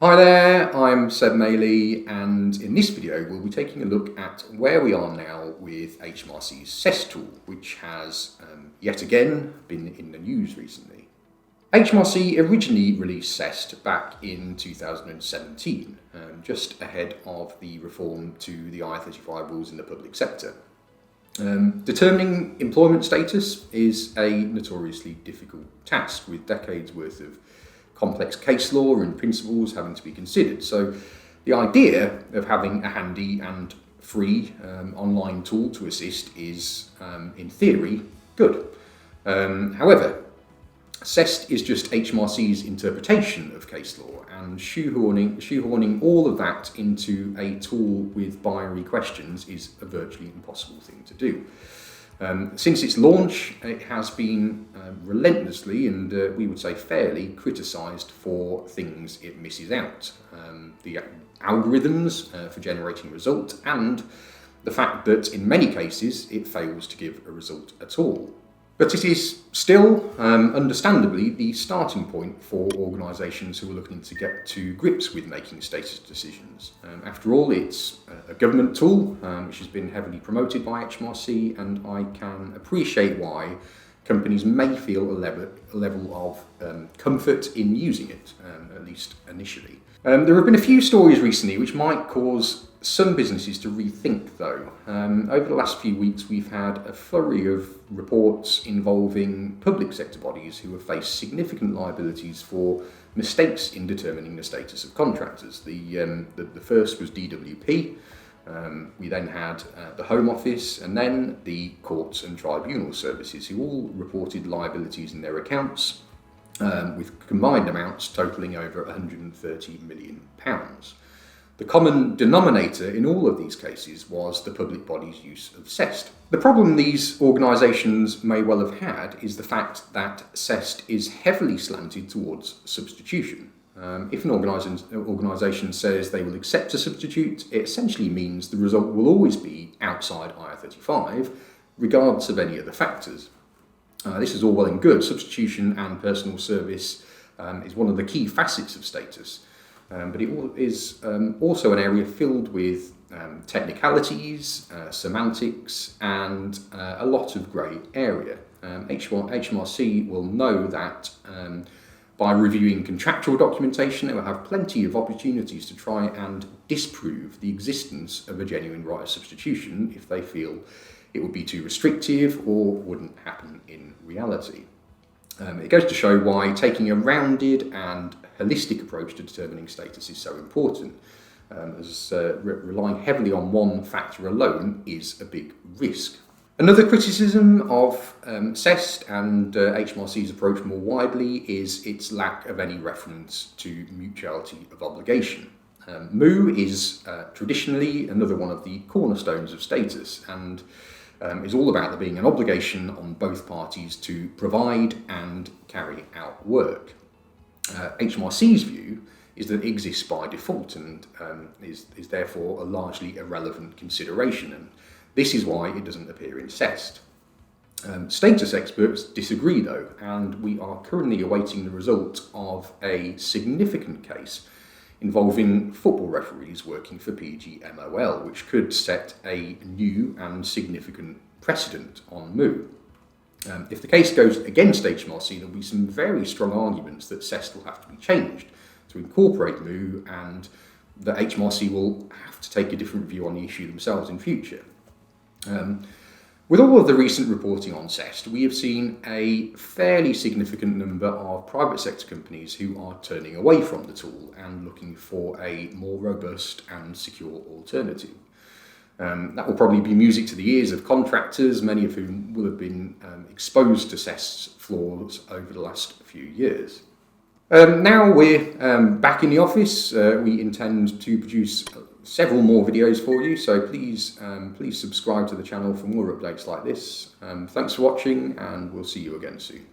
Hi there, I'm Seb Maley, and in this video we'll be taking a look at where we are now with HMRC's CEST tool, which has yet again been in the news recently. HMRC originally released CEST back in 2017, just ahead of the reform to the I-35 rules in the public sector. Determining employment status is a notoriously difficult task with decades worth of complex case law and principles having to be considered. So the idea of having a handy and free online tool to assist is, in theory, good. However, CEST is just HMRC's interpretation of case law, and shoehorning all of that into a tool with binary questions is a virtually impossible thing to do. Since its launch, it has been relentlessly and we would say fairly criticised for things it misses out. The algorithms for generating results and the fact that in many cases it fails to give a result at all. But it is still, understandably, the starting point for organisations who are looking to get to grips with making status decisions. After all, it's a government tool which has been heavily promoted by HMRC, and I can appreciate why companies may feel a level of comfort in using it, at least initially. There have been a few stories recently which might cause some businesses to rethink though. Over the last few weeks we've had a flurry of reports involving public sector bodies who have faced significant liabilities for mistakes in determining the status of contractors. The first was DWP, we then had the Home Office, and then the courts and tribunal services, who all reported liabilities in their accounts with combined amounts totalling over £130 million. The common denominator in all of these cases was the public body's use of CEST. The problem these organisations may well have had is the fact that CEST is heavily slanted towards substitution. If an organisation says they will accept a substitute, it essentially means the result will always be outside IR35, regardless of any other factors. This is all well and good. Substitution and personal service is one of the key facets of status. But it is also an area filled with technicalities, semantics, and a lot of grey area. HMRC will know that by reviewing contractual documentation, it will have plenty of opportunities to try and disprove the existence of a genuine right of substitution if they feel it would be too restrictive or wouldn't happen in reality. It goes to show why taking a rounded and holistic approach to determining status is so important, as relying heavily on one factor alone is a big risk. Another criticism of CEST and HMRC's approach more widely is its lack of any reference to mutuality of obligation. MOO is traditionally another one of the cornerstones of status, and is all about there being an obligation on both parties to provide and carry out work. HMRC's view is that it exists by default and is therefore a largely irrelevant consideration, and this is why it doesn't appear in CEST. Status experts disagree though, and we are currently awaiting the result of a significant case involving football referees working for PGMOL, which could set a new and significant precedent on MOO. If the case goes against HMRC, there will be some very strong arguments that CEST will have to be changed to incorporate MOO, and that HMRC will have to take a different view on the issue themselves in future. With all of the recent reporting on CEST, we have seen a fairly significant number of private sector companies who are turning away from the tool and looking for a more robust and secure alternative. That will probably be music to the ears of contractors, many of whom will have been exposed to CEST's flaws over the last few years. Now we're back in the office. We intend to produce several more videos for you, so please subscribe to the channel for more updates like this. Thanks for watching, and we'll see you again soon.